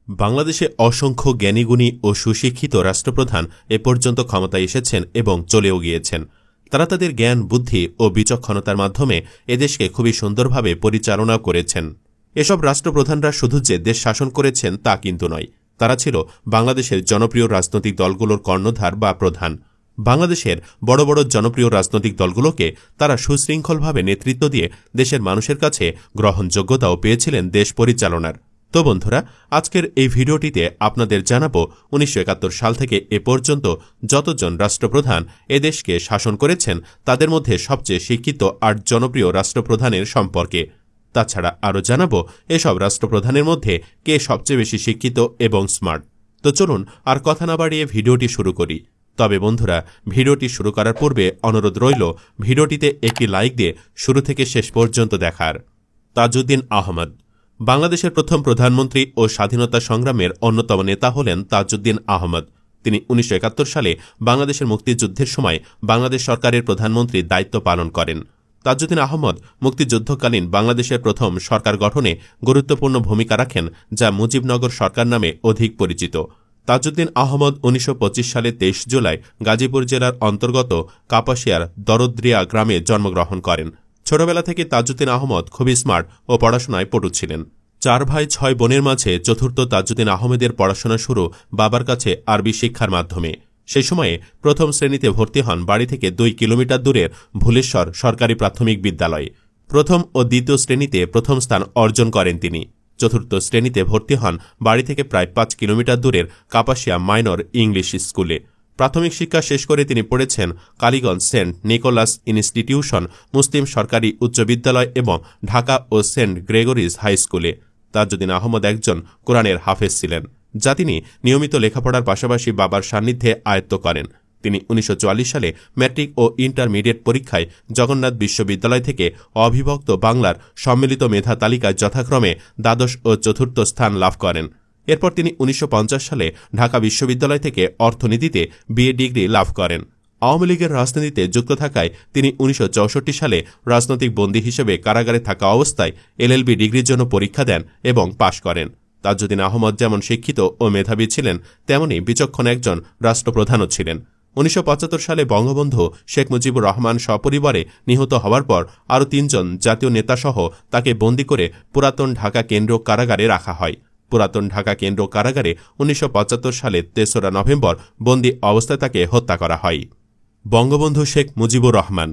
বাংলাদেশে অসংখ্য জ্ঞানীগুণী ও সুশিক্ষিত রাষ্ট্রপ্রধান এ পর্যন্ত ক্ষমতায় এসেছেন এবং চলেও গিয়েছেন। তারা তাদের জ্ঞান, বুদ্ধি ও বিচক্ষণতার মাধ্যমে এদেশকে খুবই সুন্দরভাবে পরিচালনা করেছেন। এসব রাষ্ট্রপ্রধানরা শুধু যে দেশ শাসন করেছেন তা কিন্তু নয়, তারা ছিল বাংলাদেশের জনপ্রিয় রাজনৈতিক দলগুলোর কর্ণধার বা প্রধান। বাংলাদেশের বড় বড় জনপ্রিয় রাজনৈতিক দলগুলোকে তারা সুশৃঙ্খলভাবে নেতৃত্ব দিয়ে দেশের মানুষের কাছে গ্রহণযোগ্যতাও পেয়েছিলেন দেশ পরিচালনার। তো বন্ধুরা, আজকের এই ভিডিওটিতে আপনাদের জানাবো ১৯৭১ সাল থেকে এ পর্যন্ত যতজন রাষ্ট্রপ্রধান এদেশকে শাসন করেছেন তাদের মধ্যে সবচেয়ে শিক্ষিত ৮ জনপ্রিয় রাষ্ট্রপ্রধানের সম্পর্কে। তাছাড়া আরও জানাবো এসব রাষ্ট্রপ্রধানের মধ্যে কে সবচেয়ে বেশি শিক্ষিত এবং স্মার্ট। তো চলুন আর কথা না বাড়িয়ে ভিডিওটি শুরু করি। তবে বন্ধুরা, ভিডিওটি শুরু করার পূর্বে অনুরোধ রইল ভিডিওটিতে একটি লাইক দিয়ে শুরু থেকে শেষ পর্যন্ত দেখার। তাজউদ্দিন আহমদ বাংলাদেশের প্রথম প্রধানমন্ত্রী ও স্বাধীনতা সংগ্রামের অন্যতম নেতা হলেন তাজউদ্দিন আহমদ। তিনি ১৯৭১ সালে বাংলাদেশের মুক্তিযুদ্ধের সময় বাংলাদেশ সরকারের প্রধানমন্ত্রীর দায়িত্ব পালন করেন। তাজউদ্দিন আহমদ মুক্তিযুদ্ধকালীন বাংলাদেশের প্রথম সরকার গঠনে গুরুত্বপূর্ণ ভূমিকা রাখেন, যা মুজিবনগর সরকার নামে অধিক পরিচিত। তাজউদ্দিন আহমদ ১৯২৫ সালে ২৩ জুলাই গাজীপুর জেলার অন্তর্গত কাপাসিয়ার দরদ্রিয়া গ্রামে জন্মগ্রহণ করেন। ছোটবেলা থেকে তাজউদ্দিন আহমদ খুবই স্মার্ট ও পড়াশোনায় পটু ছিলেন। ৪ ভাই ৬ বোনের মাঝে চতুর্থ তাজউদ্দিন আহমেদের পড়াশোনা শুরু বাবার কাছে আরবি শিক্ষার মাধ্যমে। সেই সময়ে প্রথম শ্রেণীতে ভর্তি হন বাড়ি থেকে ২ কিলোমিটার দূরের ভুলেশ্বর সরকারি প্রাথমিক বিদ্যালয়ে। প্রথম ও দ্বিতীয় শ্রেণীতে প্রথম স্থান অর্জন করেন তিনি। চতুর্থ শ্রেণীতে ভর্তি হন বাড়ি থেকে প্রায় ৫ কিলোমিটার দূরের কাপাসিয়া মাইনর ইংলিশ স্কুলে। প্রাথমিক শিক্ষা শেষ করে তিনি পড়েছেন কালীগঞ্জ সেন্ট নিকোলাস ইনস্টিটিউশন মুসলিম সরকারি উচ্চ বিদ্যালয় এবং ঢাকা ও সেন্ট গ্রেগরিজ হাই স্কুলে। তাজউদ্দিন আহমদ একজন কোরআনের হাফেজ ছিলেন, যা তিনি নিয়মিত লেখাপড়ার পাশাপাশি বাবার সান্নিধ্যে আয়ত্ত করেন। তিনি ১৯৪৪ সালে ম্যাট্রিক ও ইন্টারমিডিয়েট পরীক্ষায় জগন্নাথ বিশ্ববিদ্যালয় থেকে অবিভক্ত বাংলার সম্মিলিত মেধা তালিকায় যথাক্রমে দ্বাদশ ও চতুর্থ স্থান লাভ করেন। এরপর তিনি ১৯৫০ সালে ঢাকা বিশ্ববিদ্যালয় থেকে অর্থনীতিতে বিএ ডিগ্রি লাভ করেন। আওয়ামী লীগের রাজনীতিতে যুক্ত থাকায় তিনি ১৯৬৪ সালে রাজনৈতিক বন্দী হিসেবে কারাগারে থাকা অবস্থায় এলএলবি ডিগ্রির জন্য পরীক্ষা দেন এবং পাশ করেন। তাজউদ্দিন আহমদ যেমন শিক্ষিত ও মেধাবী ছিলেন, তেমনি বিচক্ষণ একজন রাষ্ট্রপ্রধানও ছিলেন। ১৯৭৫ সালে বঙ্গবন্ধু শেখ মুজিবুর রহমান সপরিবারে নিহত হওয়ার পর আরও ৩ জন জাতীয় নেতাসহ তাকে বন্দী করে পুরাতন ঢাকা কেন্দ্রীয় কারাগারে রাখা হয়। পুরাতন ঢাকা কেন্দ্রীয় কারাগারে ১৯৭৫ সালে ৩রা নভেম্বর বন্দী অবস্থায় তাকে হত্যা করা হয়। বঙ্গবন্ধু শেখ মুজিবুর রহমান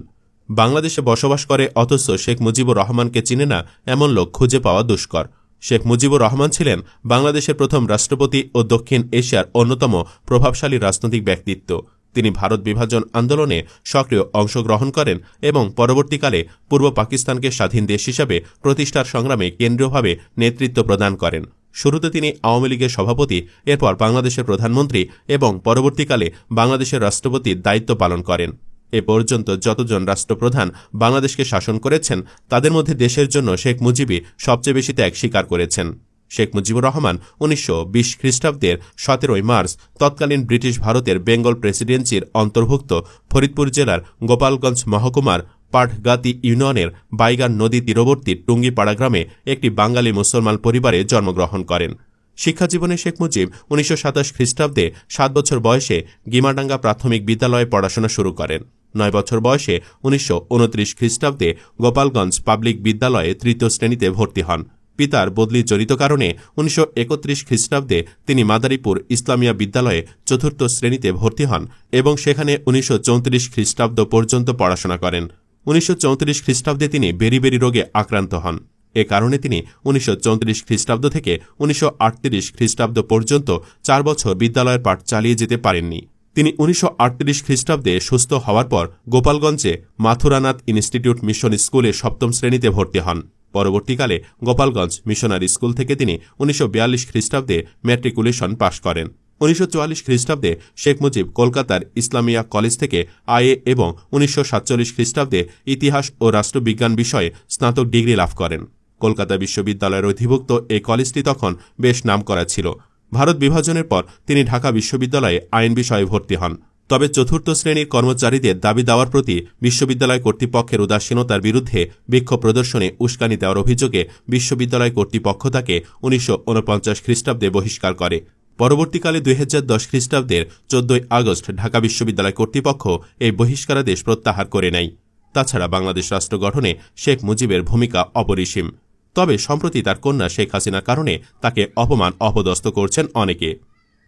বাংলাদেশে বসবাস করে, অথচ শেখ মুজিবুর রহমানকে চিনে না এমন লোক খুঁজে পাওয়া দুষ্কর। শেখ মুজিবুর রহমান ছিলেন বাংলাদেশের প্রথম রাষ্ট্রপতি ও দক্ষিণ এশিয়ার অন্যতম প্রভাবশালী রাজনৈতিক ব্যক্তিত্ব। তিনি ভারত বিভাজন আন্দোলনে সক্রিয় অংশগ্রহণ করেন এবং পরবর্তীকালে পূর্ব পাকিস্তানকে স্বাধীন দেশ হিসাবে প্রতিষ্ঠার সংগ্রামে কেন্দ্রীয়ভাবে নেতৃত্ব প্রদান করেন। শুরুতে তিনি আওয়ামী লীগের সভাপতি, এরপর বাংলাদেশের প্রধানমন্ত্রী এবং পরবর্তীকালে বাংলাদেশের রাষ্ট্রপতির দায়িত্ব পালন করেন। এ পর্যন্ত যতজন রাষ্ট্রপ্রধান বাংলাদেশকে শাসন করেছেন তাদের মধ্যে দেশের জন্য শেখ মুজিবই সবচেয়ে বেশি ত্যাগ স্বীকার করেছেন। শেখ মুজিবুর রহমান ১৯২০ খ্রিস্টাব্দের ১৭ই মার্চ তৎকালীন ব্রিটিশ ভারতের বেঙ্গল প্রেসিডেন্সির অন্তর্ভুক্ত ফরিদপুর জেলার গোপালগঞ্জ মহকুমার পাটগাতি ইউনিয়নের বাইগান নদী তীরবর্তী টুঙ্গিপাড়া গ্রামে একটি বাঙালি মুসলমান পরিবারে জন্মগ্রহণ করেন। শিক্ষাজীবনে শেখ মুজিব ১৯২৭ খ্রিস্টাব্দে ৭ বছর বয়সে গিমাডাঙ্গা প্রাথমিক বিদ্যালয়ে পড়াশোনা শুরু করেন। ৯ বছর বয়সে ১৯২৯ খ্রিস্টাব্দে গোপালগঞ্জ পাবলিক বিদ্যালয়ে ৩য় শ্রেণীতে ভর্তি হন। পিতার বদলি জড়িত কারণে ১৯৩১ খ্রিস্টাব্দে তিনি মাদারীপুর ইসলামিয়া বিদ্যালয়ে ৪র্থ শ্রেণীতে ভর্তি হন এবং সেখানে ১৯৩৪ খ্রিস্টাব্দ পর্যন্ত পড়াশোনা করেন। ১৯৩৪ খ্রিস্টাব্দে তিনি বেরিবেরি রোগে আক্রান্ত হন। এ কারণে তিনি ১৯৩৪ খ্রিস্টাব্দ থেকে ১৯৩৮ খ্রিস্টাব্দ পর্যন্ত ৪ বছর বিদ্যালয়ের পাঠ চালিয়ে যেতে পারেননি। তিনি ১৯৩৮ খ্রিস্টাব্দে সুস্থ হওয়ার পর গোপালগঞ্জে মাথুরানাথ ইনস্টিটিউট মিশন স্কুলে ৭ম শ্রেণীতে ভর্তি হন। পরবর্তীকালে গোপালগঞ্জ মিশনারি স্কুল থেকে তিনি ১৯৪২ খ্রিস্টাব্দে ম্যাট্রিকুলেশন পাশ করেন। ১৯৪৪ খ্রিস্টাব্দে শেখ মুজিব কলকাতার ইসলামিয়া কলেজ থেকে আইএ এবং ১৯৪৭ খ্রিস্টাব্দে ইতিহাস ও রাষ্ট্রবিজ্ঞান বিষয়ে স্নাতক ডিগ্রি লাভ করেন। কলকাতা বিশ্ববিদ্যালয়ের অধিভুক্ত এই কলেজটি তখন বেশ নামকরা ছিল। ভারত বিভাজনের পর তিনি ঢাকা বিশ্ববিদ্যালয়ে আইন বিষয়ে ভর্তি হন। তবে চতুর্থ শ্রেণীর কর্মচারীদের দাবি দেওয়ার প্রতি বিশ্ববিদ্যালয় কর্তৃপক্ষের উদাসীনতার বিরুদ্ধে বিক্ষোভ প্রদর্শনে উস্কানি দেওয়ার অভিযোগে বিশ্ববিদ্যালয় কর্তৃপক্ষ তাকে 1949 খ্রিস্টাব্দে বহিষ্কার করে। পরবর্তীকালে 2010 খ্রিস্টাব্দের 14 আগস্ট ঢাকা বিশ্ববিদ্যালয় কর্তৃপক্ষ এই বহিষ্কারাদেশ প্রত্যাহার করে নেয়। তাছাড়া বাংলাদেশ রাষ্ট্র গঠনে শেখ মুজিবের ভূমিকা অপরিসীম। তবে সম্প্রতি তার কন্যা শেখ হাসিনার কারণে তাকে অপমান অপদস্থ করছেন অনেকে।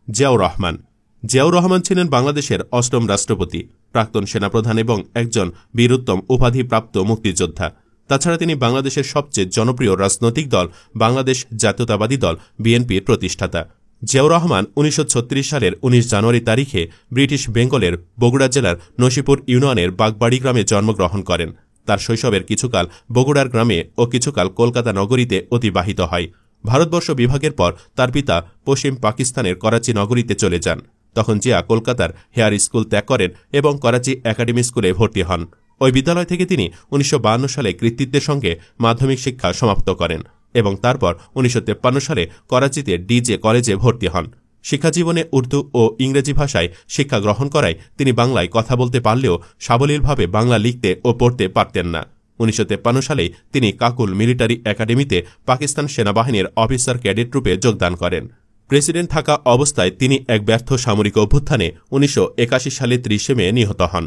জিয়াউর রহমান। জিয়াউর রহমান ছিলেন বাংলাদেশের 8ম রাষ্ট্রপতি, প্রাক্তন সেনাপ্রধান এবং একজন বীরোত্তম উপাধিপ্রাপ্ত মুক্তিযোদ্ধা। তাছাড়া তিনি বাংলাদেশের সবচেয়ে জনপ্রিয় রাজনৈতিক দল বাংলাদেশ জাতীয়তাবাদী দল বিএনপির প্রতিষ্ঠাতা। জিয়াউর রহমান 1936 সালের 19 জানুয়ারি তারিখে ব্রিটিশ বেঙ্গলের বগুড়া জেলার নসিপুর ইউনিয়নের বাগবাড়ি গ্রামে জন্মগ্রহণ করেন। তার শৈশবের কিছুকাল বগুড়ার গ্রামে ও কিছুকাল কলকাতা নগরীতে অতিবাহিত হয়। ভারতবর্ষ বিভাগের পর তার পিতা পশ্চিম পাকিস্তানের করাচি নগরীতে চলে যান। তখন জিয়া কলকাতার হেয়ার স্কুল ত্যাগ করেন এবং করাচি একাডেমি স্কুলে ভর্তি হন। ওই বিদ্যালয় থেকে তিনি 1952 সালে কৃতিত্বের সঙ্গে মাধ্যমিক শিক্ষা সমাপ্ত করেন এবং তারপর 1953 সালে করাচিতে ডিজে কলেজে ভর্তি হন। শিক্ষাজীবনে উর্দু ও ইংরেজি ভাষায় শিক্ষা গ্রহণ করায় তিনি বাংলায় কথা বলতে পারলেও সাবলীলভাবে বাংলা লিখতে ও পড়তে পারতেন না। 1953 সালে তিনি কাকুল মিলিটারি একাডেমিতে পাকিস্তান সেনাবাহিনীর অফিসার ক্যাডেট রূপে যোগদান করেন। প্রেসিডেন্ট থাকা অবস্থায় তিনি এক ব্যর্থ সামরিক অভ্যুত্থানে 1981 সালে 30 মে নিহত হন।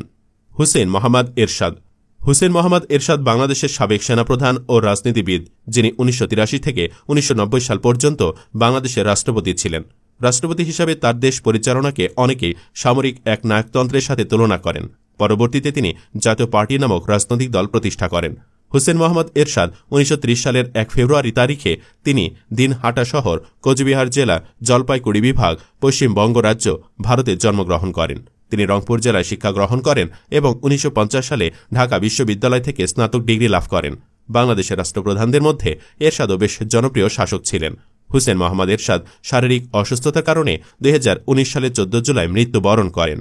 হুসেন মোহাম্মদ এরশাদ। হুসেন মোহাম্মদ এরশাদ বাংলাদেশের সাবেক সেনাপ্রধান ও রাজনীতিবিদ, যিনি 1983 থেকে 1990 সাল পর্যন্ত বাংলাদেশের রাষ্ট্রপতি ছিলেন। রাষ্ট্রপতি হিসাবে তার দেশ পরিচালনাকে অনেকেই সামরিক এক নায়কতন্ত্রের সাথে তুলনা করেন। পরবর্তীতে তিনি জাতীয় পার্টি নামক রাজনৈতিক দল প্রতিষ্ঠা করেন। হুসেন মোহাম্মদ এরশাদ 1930 সালের 1 ফেব্রুয়ারি তারিখে তিনি দিনহাটা শহর, কোচবিহার জেলা, জলপাইগুড়ি বিভাগ, পশ্চিমবঙ্গ রাজ্য, ভারতে জন্মগ্রহণ করেন। তিনি রংপুর জেলায় শিক্ষা গ্রহণ করেন এবং 1950 সালে ঢাকা বিশ্ববিদ্যালয় থেকে স্নাতক ডিগ্রি লাভ করেন। বাংলাদেশের রাষ্ট্রপ্রধানদের মধ্যে এরশাদও বেশ জনপ্রিয় শাসক ছিলেন। হুসেন মোহাম্মদ এরশাদ শারীরিক অসুস্থতার কারণে 2019 সালের 14 জুলাই মৃত্যুবরণ করেন।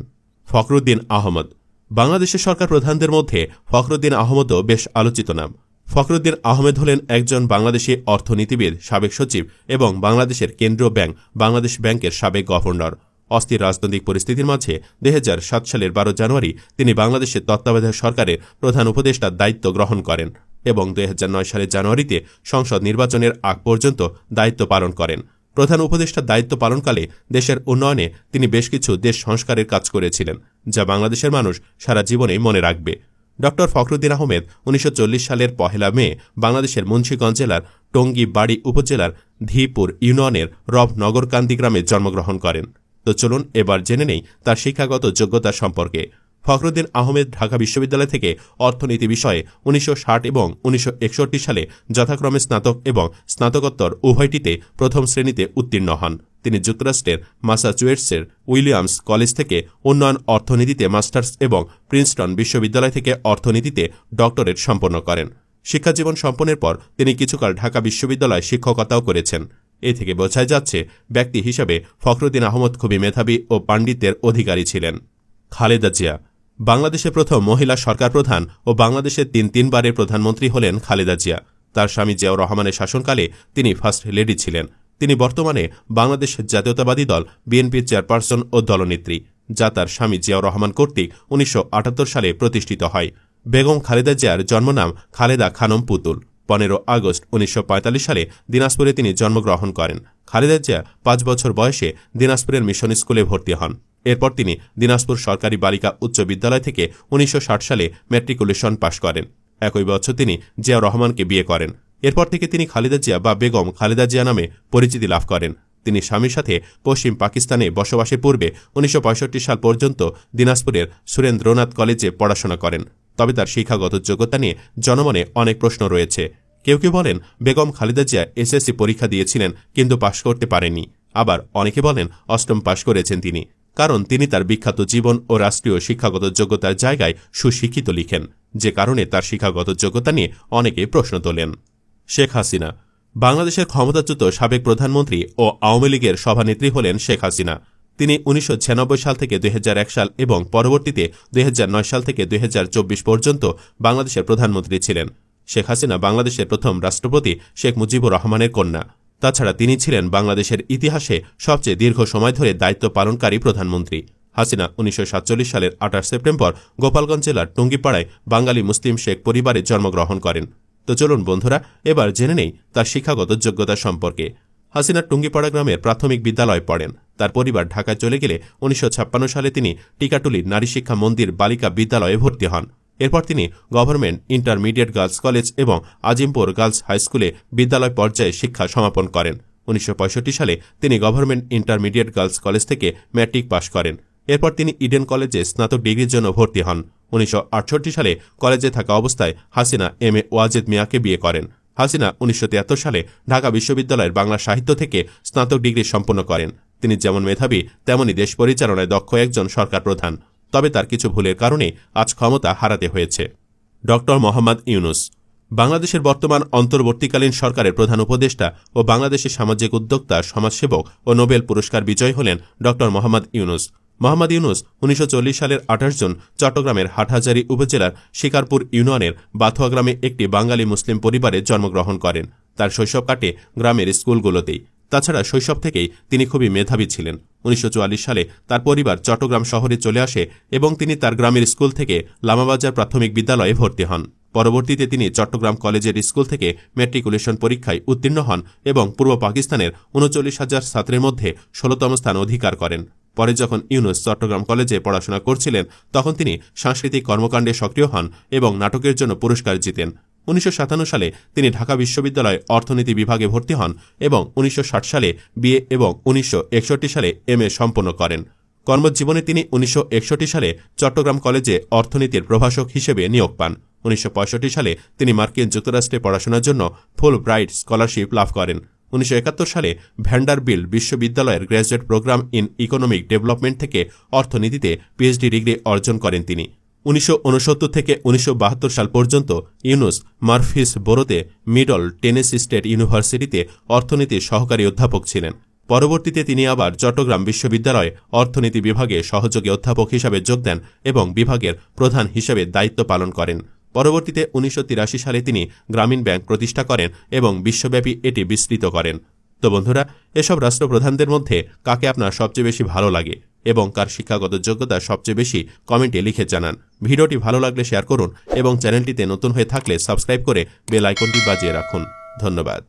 ফখরুদ্দীন আহমদ। বাংলাদেশের সরকার প্রধানদের মধ্যে ফখরুদ্দীন আহমদও বেশ আলোচিত নাম। ফখরুদ্দীন আহমেদ হলেন একজন বাংলাদেশি অর্থনীতিবিদ, সাবেক সচিব এবং বাংলাদেশের কেন্দ্রীয় ব্যাংক বাংলাদেশ ব্যাংকের সাবেক গভর্নর। অস্থির রাজনৈতিক পরিস্থিতির মাঝে 2007 সালের 12 জানুয়ারি তিনি বাংলাদেশের তত্ত্বাবধায়ক সরকারের প্রধান উপদেষ্টার দায়িত্ব গ্রহণ করেন এবং 2009 সালের জানুয়ারিতে সংসদ নির্বাচনের আগ পর্যন্ত দায়িত্ব পালন করেন। প্রধান উপদেষ্টার দায়িত্ব পালনকালে দেশের উন্নয়নে তিনি বেশ কিছু দেশ সংস্কারের কাজ করেছিলেন, যা বাংলাদেশের মানুষ সারা জীবনেই মনে রাখবে। ড ফখরুদ্দীন আহমেদ 1940 সালের 1 মে বাংলাদেশের মুন্সিগঞ্জ জেলার টঙ্গী বাড়ি উপজেলার ধীপুর ইউনিয়নের রব নগরকান্দি গ্রামে জন্মগ্রহণ করেন। তো চলুন এবার জেনে নেই তার শিক্ষাগত যোগ্যতা সম্পর্কে। ফখরুদ্দীন আহমেদ ঢাকা বিশ্ববিদ্যালয় থেকে অর্থনীতি বিষয়ে 1960 এবং 1961 সালে যথাক্রমে স্নাতক এবং স্নাতকোত্তর উভয়টিতে প্রথম শ্রেণীতে উত্তীর্ণ হন। তিনি যুক্তরাষ্ট্রের মাসাচুয়েটসের উইলিয়ামস কলেজ থেকে উন্নয়ন অর্থনীতিতে মাস্টার্স এবং প্রিন্সটন বিশ্ববিদ্যালয় থেকে অর্থনীতিতে ডক্টরেট সম্পন্ন করেন। শিক্ষাজীবন সম্পন্নের পর তিনি কিছুকাল ঢাকা বিশ্ববিদ্যালয়ে শিক্ষকতাও করেছেন। এ থেকে বোঝাই যাচ্ছে ব্যক্তি হিসাবে ফখরুদ্দীন আহমদ খুবই মেধাবী ও পাণ্ডিত্যের অধিকারী ছিলেন। খালেদা জিয়া। বাংলাদেশের প্রথম মহিলা সরকার প্রধান ও বাংলাদেশের তিনবারের প্রধানমন্ত্রী হলেন খালেদা জিয়া। তার স্বামী জিয়াউর রহমানের শাসনকালে তিনি ফার্স্ট লেডি ছিলেন। তিনি বর্তমানে বাংলাদেশ জাতীয়তাবাদী দল বিএনপির চেয়ারপারসন ও দলনেত্রী, যা তার স্বামী জিয়াউর রহমান কর্তৃক 1978 সালে প্রতিষ্ঠিত হয়। বেগম খালেদা জিয়ার জন্মনাম খালেদা খানম পুতুল। 15 আগস্ট 1945 সালে দিনাজপুরে তিনি জন্মগ্রহণ করেন। খালেদা জিয়া 5 বছর বয়সে দিনাজপুরের মিশন স্কুলে ভর্তি হন। এরপর তিনি দিনাজপুর সরকারি বালিকা উচ্চ বিদ্যালয় থেকে 1960 সালে ম্যাট্রিকুলেশন পাশ করেন। একই বছর তিনি জিয়াউর রহমানকে বিয়ে করেন। এরপর থেকে তিনি খালেদা জিয়া বা বেগম খালেদা জিয়া নামে পরিচিতি লাভ করেন। তিনি স্বামীর সাথে পশ্চিম পাকিস্তানে বসবাসের পূর্বে 1965 সাল পর্যন্ত দিনাজপুরের সুরেন্দ্রনাথ কলেজে পড়াশোনা করেন। তবে তার শিক্ষাগত যোগ্যতা নিয়ে জনমনে অনেক প্রশ্ন রয়েছে। কেউ কেউ বলেন বেগম খালেদা জিয়া এসএসসি পরীক্ষা দিয়েছিলেন কিন্তু পাশ করতে পারেননি। আবার অনেকে বলেন অষ্টম পাশ করেছেন তিনি, কারণ তিনি তার বিখ্যাত জীবন ও রাষ্ট্রীয় শিক্ষাগত যোগ্যতার জায়গায় সুশিক্ষিত লিখেন, যে কারণে তার শিক্ষাগত যোগ্যতা নিয়ে অনেকে প্রশ্ন তোলেন। শেখ হাসিনা। বাংলাদেশের ক্ষমতাচ্যুত সাবেক প্রধানমন্ত্রী ও আওয়ামী লীগের সভানেত্রী হলেন শেখ হাসিনা। তিনি 1996 সাল থেকে 2001 সাল এবং পরবর্তীতে 2009 সাল থেকে 2024 পর্যন্ত বাংলাদেশের প্রধানমন্ত্রী ছিলেন। শেখ হাসিনা বাংলাদেশের প্রথম রাষ্ট্রপতি শেখ মুজিবুর রহমানের কন্যা। তাছাড়া তিনি ছিলেন বাংলাদেশের ইতিহাসে সবচেয়ে দীর্ঘ সময় ধরে দায়িত্ব পালনকারী প্রধানমন্ত্রী। হাসিনা 1947 সালের 28 সেপ্টেম্বর গোপালগঞ্জ জেলার টুঙ্গিপাড়ায় বাঙালি মুসলিম শেখ পরিবারে জন্মগ্রহণ করেন। তো চলুন বন্ধুরা, এবার জেনে নেই তার শিক্ষাগত যোগ্যতা সম্পর্কে। হাসিনা টুঙ্গিপাড়া গ্রামের প্রাথমিক বিদ্যালয়ে পড়েন। তার পরিবার ঢাকায় চলে গেলে 1956 সালে তিনি টিকাটুলির নারী শিক্ষা মন্দির বালিকা বিদ্যালয়ে ভর্তি হন। এরপর তিনি গভর্নমেন্ট ইন্টারমিডিয়েট গার্লস কলেজ এবং আজিমপুর গার্লস হাইস্কুলে বিদ্যালয় পর্যায়ে শিক্ষা সমাপন করেন। 1965 সালে তিনি গভর্নমেন্ট ইন্টারমিডিয়েট গার্লস কলেজ থেকে ম্যাট্রিক পাশ করেন। এরপর তিনি ইডেন কলেজে স্নাতক ডিগ্রির জন্য ভর্তি হন। 1968 সালে কলেজে থাকা অবস্থায় হাসিনা এম এ ওয়াজেদ মিয়াকে বিয়ে করেন। হাসিনা 1973 সালে ঢাকা বিশ্ববিদ্যালয়ের বাংলা সাহিত্য থেকে স্নাতক ডিগ্রি সম্পন্ন করেন। তিনি যেমন মেধাবী তেমনই দেশ পরিচালনায় দক্ষ একজন সরকার প্রধান। তবে তার কিছু ভুলের কারণে আজ ক্ষমতা হারাতে হয়েছে। ড মোহাম্মদ ইউনুস বাংলাদেশের বর্তমান অন্তর্বর্তীকালীন সরকারের প্রধান উপদেষ্টা ও বাংলাদেশের সামাজিক উদ্যোক্তা, সমাজসেবক ও নোবেল পুরস্কার বিজয়ী হলেন ড মোহাম্মদ ইউনুস। মোহাম্মদ ইউনুস 1940 সালের 28 জুন চট্টগ্রামের হাটহাজারী উপজেলার শিকারপুর ইউনিয়নের বাথুয়া গ্রামে একটি বাঙালি মুসলিম পরিবারে জন্মগ্রহণ করেন। তার শৈশব কাটে গ্রামের স্কুলগুলোতেই। তাছাড়া শৈশব থেকেই তিনি খুবই মেধাবী ছিলেন। 1944 সালে তার পরিবার চট্টগ্রাম শহরে চলে আসে এবং তিনি তার গ্রামের স্কুল থেকে লামাবাজার প্রাথমিক বিদ্যালয়ে ভর্তি হন। পরবর্তীতে তিনি চট্টগ্রাম কলেজের স্কুল থেকে ম্যাট্রিকুলেশন পরীক্ষায় উত্তীর্ণ হন এবং পূর্ব পাকিস্তানের 39,000 ছাত্রের মধ্যে 16তম স্থান অধিকার করেন। পরে যখন ইউনুস চট্টগ্রাম কলেজে পড়াশোনা করছিলেন, তখন তিনি সাংস্কৃতিক কর্মকাণ্ডে সক্রিয় হন এবং নাটকের জন্য পুরস্কার জিতেন। 1957 সালে তিনি ঢাকা বিশ্ববিদ্যালয়ে অর্থনীতি বিভাগে ভর্তি হন এবং 1960 সালে বিএ এবং 1961 সালে এমএ সম্পন্ন করেন। কর্মজীবনে তিনি 1961 সালে চট্টগ্রাম কলেজে অর্থনীতির প্রভাষক হিসেবে নিয়োগ পান। 1965 সালে তিনি মার্কিন যুক্তরাষ্ট্রে পড়াশোনার জন্য ফুল ব্রাইট স্কলারশিপ লাভ করেন। 1971 সালে ভ্যান্ডারবিল্ট বিশ্ববিদ্যালয়ের graduate program in economic development থেকে অর্থনীতিতে পিএইচডি ডিগ্রি অর্জন করেন তিনি। 1969 থেকে 1972 সাল পর্যন্ত ইউনুস মারফিস বোরোতে মিডল টেনেসি স্টেট ইউনিভার্সিটিতে অর্থনীতির সহকারী অধ্যাপক ছিলেন। পরবর্তীতে তিনি আবার চট্টগ্রাম বিশ্ববিদ্যালয়ে অর্থনীতি বিভাগে সহযোগী অধ্যাপক হিসাবে যোগ দেন এবং বিভাগের প্রধান হিসেবে দায়িত্ব পালন করেন। পরবর্তীতে 1983 সালে তিনি গ্রামীণ ব্যাংক প্রতিষ্ঠা করেন এবং বিশ্বব্যাপী এটি বিস্তৃত করেন। তো বন্ধুরা, এসব রাষ্ট্রপ্রধানদের মধ্যে কাকে আপনার সবচেয়ে বেশি ভালো লাগে এবং কার শিক্ষাগত যোগ্যতা সবচেয়ে বেশি কমেন্টে লিখে জানান। ভিডিওটি ভালো লাগলে শেয়ার করুন এবং চ্যানেলটিতে নতুন হয়ে থাকলে সাবস্ক্রাইব করে বেল আইকনটি বাজিয়ে রাখুন। ধন্যবাদ।